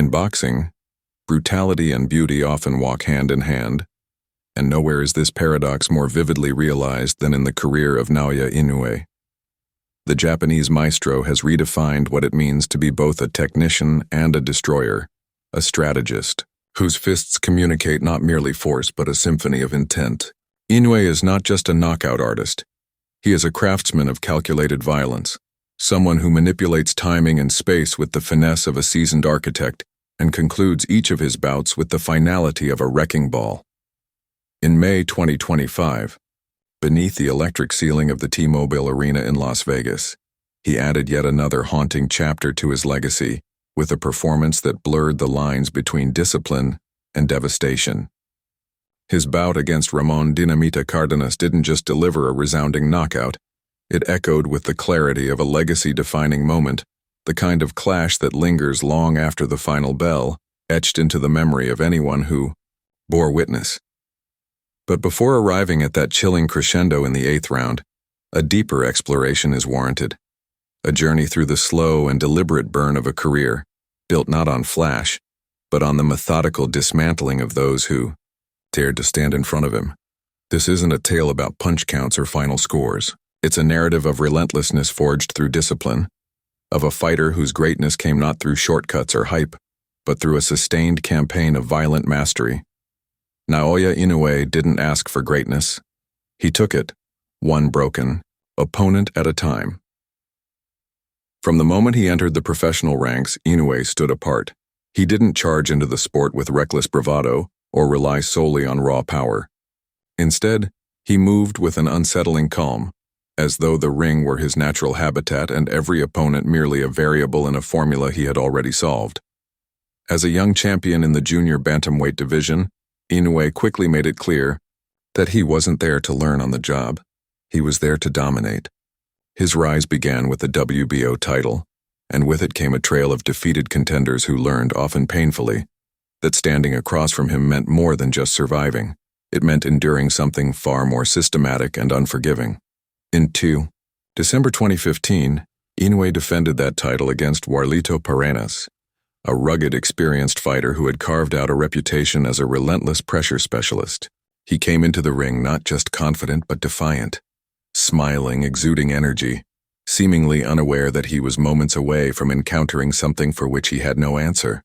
In boxing, brutality and beauty often walk hand in hand, and nowhere is this paradox more vividly realized than in the career of Naoya Inoue. The Japanese maestro has redefined what it means to be both a technician and a destroyer, a strategist, whose fists communicate not merely force but a symphony of intent. Inoue is not just a knockout artist. He is a craftsman of calculated violence, someone who manipulates timing and space with the finesse of a seasoned architect and concludes each of his bouts with the finality of a wrecking ball. In May 2025, beneath the electric ceiling of the T-Mobile Arena in Las Vegas, he added yet another haunting chapter to his legacy with a performance that blurred the lines between discipline and devastation. His bout against Ramon Dinamita Cardinus didn't just deliver a resounding knockout, it echoed with the clarity of a legacy-defining moment, the kind of clash that lingers long after the final bell, etched into the memory of anyone who bore witness. But before arriving at that chilling crescendo in the 8th round, a deeper exploration is warranted. A journey through the slow and deliberate burn of a career, built not on flash, but on the methodical dismantling of those who dared to stand in front of him. This isn't a tale about punch counts or final scores. It's a narrative of relentlessness forged through discipline, of a fighter whose greatness came not through shortcuts or hype, but through a sustained campaign of violent mastery. Naoya Inoue didn't ask for greatness. He took it, one broken opponent at a time. From the moment he entered the professional ranks, Inoue stood apart. He didn't charge into the sport with reckless bravado or rely solely on raw power. Instead, he moved with an unsettling calm, as though the ring were his natural habitat and every opponent merely a variable in a formula he had already solved. As a young champion in the junior bantamweight division, Inoue quickly made it clear that he wasn't there to learn on the job. He was there to dominate. His rise began with the WBO title, and with it came a trail of defeated contenders who learned, often painfully, that standing across from him meant more than just surviving. It meant enduring something far more systematic and unforgiving. In December 2015, Inoue defended that title against Warlito Paredes, a rugged, experienced fighter who had carved out a reputation as a relentless pressure specialist. He came into the ring not just confident but defiant, smiling, exuding energy, seemingly unaware that he was moments away from encountering something for which he had no answer.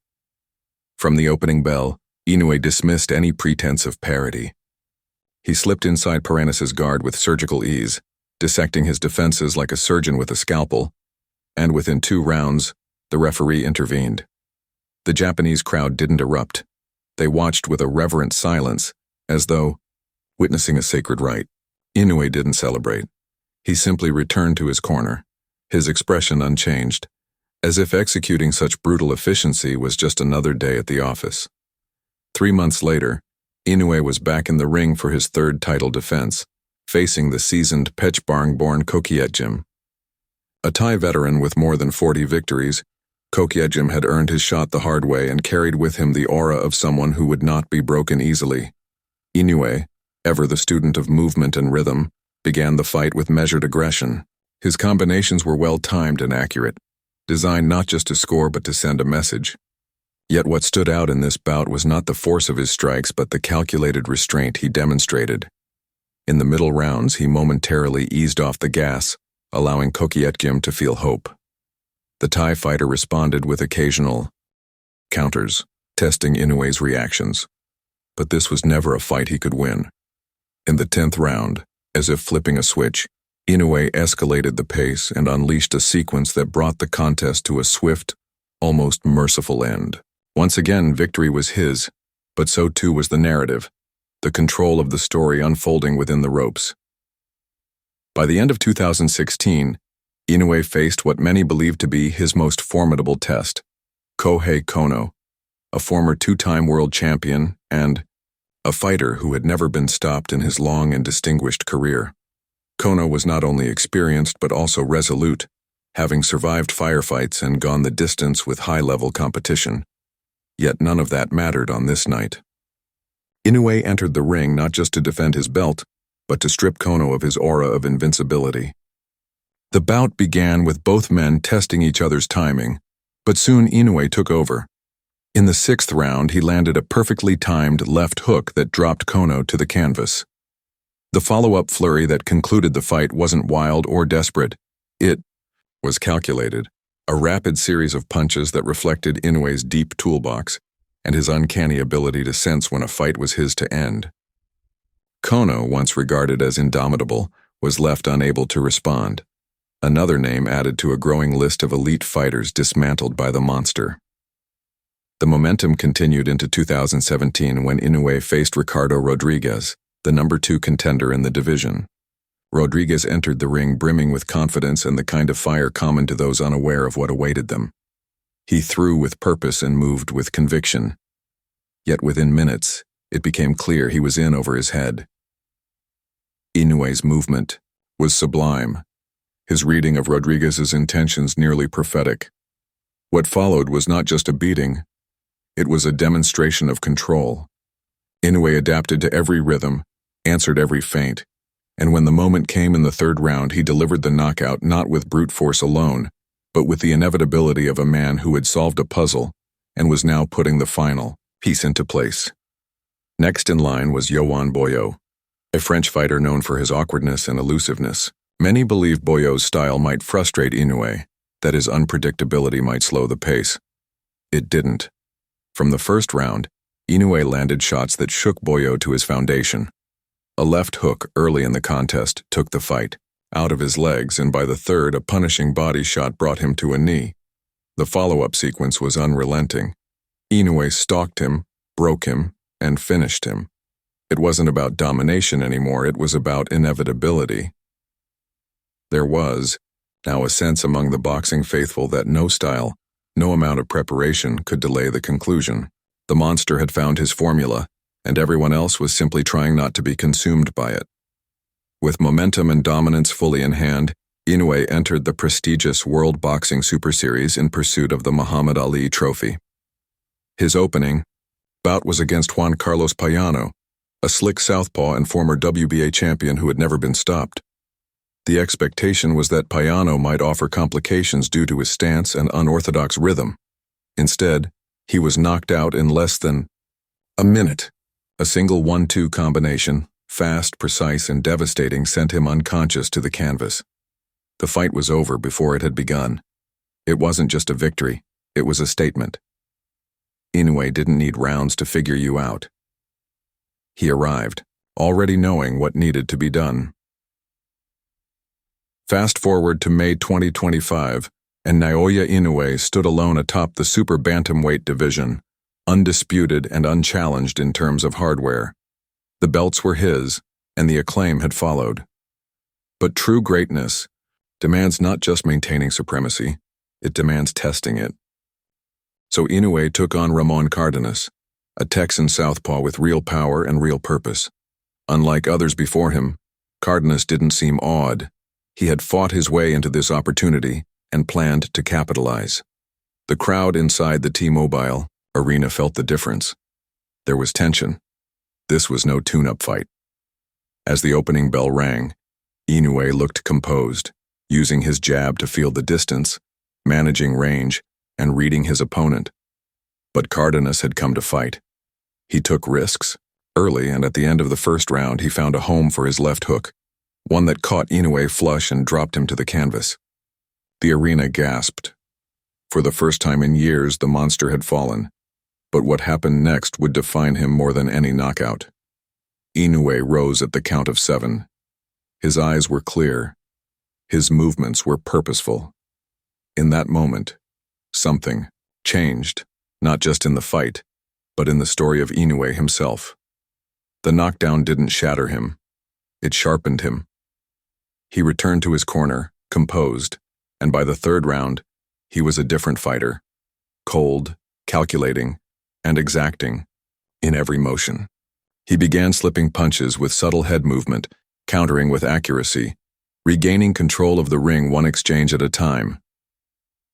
From the opening bell, Inoue dismissed any pretense of parity. He slipped inside Paredes' guard with surgical ease, dissecting his defenses like a surgeon with a scalpel, and within 2 rounds, the referee intervened. The Japanese crowd didn't erupt. They watched with a reverent silence, as though witnessing a sacred rite. Inoue didn't celebrate. He simply returned to his corner, his expression unchanged, as if executing such brutal efficiency was just another day at the office. 3 months later, Inoue was back in the ring for his 3rd title defense, facing the seasoned Pechbarng-born Kokietjim. A Thai veteran with more than 40 victories, Kokietjim had earned his shot the hard way and carried with him the aura of someone who would not be broken easily. Inoue, ever the student of movement and rhythm, began the fight with measured aggression. His combinations were well-timed and accurate, designed not just to score but to send a message. Yet what stood out in this bout was not the force of his strikes but the calculated restraint he demonstrated. In the middle rounds, he momentarily eased off the gas, allowing Kokietjim to feel hope. The Thai fighter responded with occasional counters, testing Inoue's reactions. But this was never a fight he could win. In the 10th round, as if flipping a switch, Inoue escalated the pace and unleashed a sequence that brought the contest to a swift, almost merciful end. Once again, victory was his, but so too was the narrative, the control of the story unfolding within the ropes. By the end of 2016, Inoue faced what many believed to be his most formidable test, Kohei Kono, a former 2-time world champion and a fighter who had never been stopped in his long and distinguished career. Kono was not only experienced but also resolute, having survived firefights and gone the distance with high-level competition. Yet none of that mattered on this night. Inoue entered the ring not just to defend his belt, but to strip Kono of his aura of invincibility. The bout began with both men testing each other's timing, but soon Inoue took over. In the sixth round, he landed a perfectly timed left hook that dropped Kono to the canvas. The follow-up flurry that concluded the fight wasn't wild or desperate. It was calculated, a rapid series of punches that reflected Inoue's deep toolbox and his uncanny ability to sense when a fight was his to end. Kono, once regarded as indomitable, was left unable to respond, another name added to a growing list of elite fighters dismantled by the monster. The momentum continued into 2017 when Inoue faced Ricardo Rodriguez, the number 2 contender in the division. Rodriguez entered the ring brimming with confidence and the kind of fire common to those unaware of what awaited them. He threw with purpose and moved with conviction. Yet within minutes, it became clear he was in over his head. Inoue's movement was sublime, his reading of Rodriguez's intentions nearly prophetic. What followed was not just a beating, it was a demonstration of control. Inoue adapted to every rhythm, answered every feint, and when the moment came in the third round, he delivered the knockout not with brute force alone, but with the inevitability of a man who had solved a puzzle and was now putting the final piece into place. Next in line was Yohan Boyo, a French fighter known for his awkwardness and elusiveness. Many believed Boyo's style might frustrate Inoue, that his unpredictability might slow the pace. It didn't. From the first round, Inoue landed shots that shook Boyo to his foundation. A left hook early in the contest took the fight out of his legs, and by the third, a punishing body shot brought him to a knee. The follow-up sequence was unrelenting. Inoue stalked him, broke him, and finished him. It wasn't about domination anymore, it was about inevitability. There was now a sense among the boxing faithful that no style, no amount of preparation could delay the conclusion. The monster had found his formula, and everyone else was simply trying not to be consumed by it. With momentum and dominance fully in hand, Inoue entered the prestigious World Boxing Super Series in pursuit of the Muhammad Ali Trophy. His opening bout was against Juan Carlos Payano, a slick southpaw and former WBA champion who had never been stopped. The expectation was that Payano might offer complications due to his stance and unorthodox rhythm. Instead, he was knocked out in less than a minute. A single 1-2 combination, fast, precise, and devastating, sent him unconscious to the canvas. The fight was over before it had begun. It wasn't just a victory, it was a statement. Inoue didn't need rounds to figure you out. He arrived, already knowing what needed to be done. Fast forward to May 2025, and Naoya Inoue stood alone atop the super bantamweight division, undisputed and unchallenged in terms of hardware. The belts were his, and the acclaim had followed. But true greatness demands not just maintaining supremacy, it demands testing it. So Inoue took on Ramon Cardinus, a Texan southpaw with real power and real purpose. Unlike others before him, Cardinus didn't seem awed. He had fought his way into this opportunity and planned to capitalize. The crowd inside the T-Mobile arena felt the difference. There was tension. This was no tune-up fight. As the opening bell rang, Inoue looked composed, using his jab to feel the distance, managing range, and reading his opponent. But Cardinus had come to fight. He took risks. Early and at the end of the first round, he found a home for his left hook, one that caught Inoue flush and dropped him to the canvas. The arena gasped. For the first time in years, the monster had fallen. But what happened next would define him more than any knockout. Inoue rose at the count of 7. His eyes were clear. His movements were purposeful. In that moment, something changed, not just in the fight, but in the story of Inoue himself. The knockdown didn't shatter him. It sharpened him. He returned to his corner, composed, and by the third round, he was a different fighter. Cold, calculating, and exacting in every motion. He began slipping punches with subtle head movement, countering with accuracy, regaining control of the ring one exchange at a time.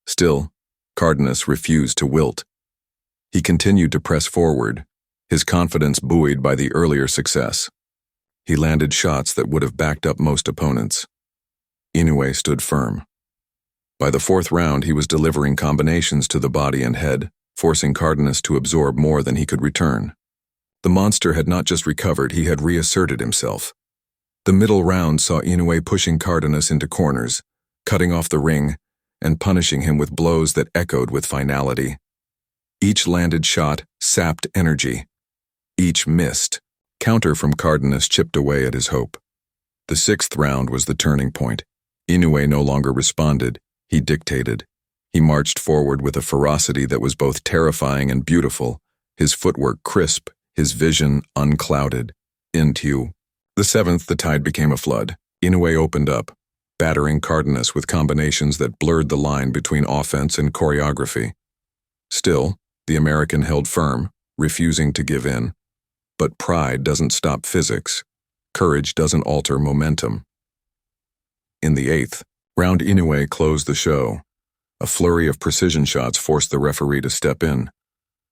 Still, Cardinus refused to wilt. He continued to press forward, his confidence buoyed by the earlier success. He landed shots that would have backed up most opponents. Inoue stood firm. By the fourth round, he was delivering combinations to the body and head, forcing Cardinus to absorb more than he could return. The monster had not just recovered, he had reasserted himself. The middle round saw Inoue pushing Cardinus into corners, cutting off the ring, and punishing him with blows that echoed with finality. Each landed shot sapped energy. Each missed. Counter from Cardinus chipped away at his hope. The sixth round was the turning point. Inoue no longer responded, he dictated. He marched forward with a ferocity that was both terrifying and beautiful, his footwork crisp, his vision unclouded. Into the seventh, the tide became a flood. Inoue opened up, battering Cardinus with combinations that blurred the line between offense and choreography. Still, the American held firm, refusing to give in. But pride doesn't stop physics. Courage doesn't alter momentum. In the eighth round, Inoue closed the show. A flurry of precision shots forced the referee to step in.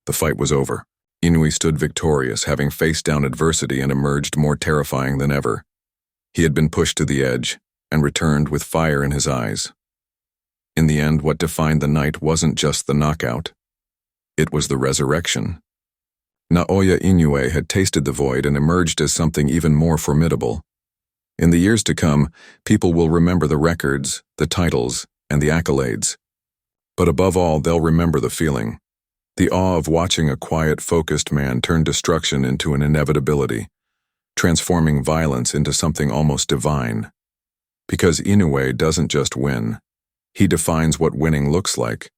The fight was over. Inoue stood victorious, having faced down adversity and emerged more terrifying than ever. He had been pushed to the edge and returned with fire in his eyes. In the end, what defined the night wasn't just the knockout. It was the resurrection. Naoya Inoue had tasted the void and emerged as something even more formidable. In the years to come, people will remember the records, the titles, and the accolades. But above all, they'll remember the feeling. The awe of watching a quiet, focused man turn destruction into an inevitability, transforming violence into something almost divine. Because Inoue doesn't just win. He defines what winning looks like.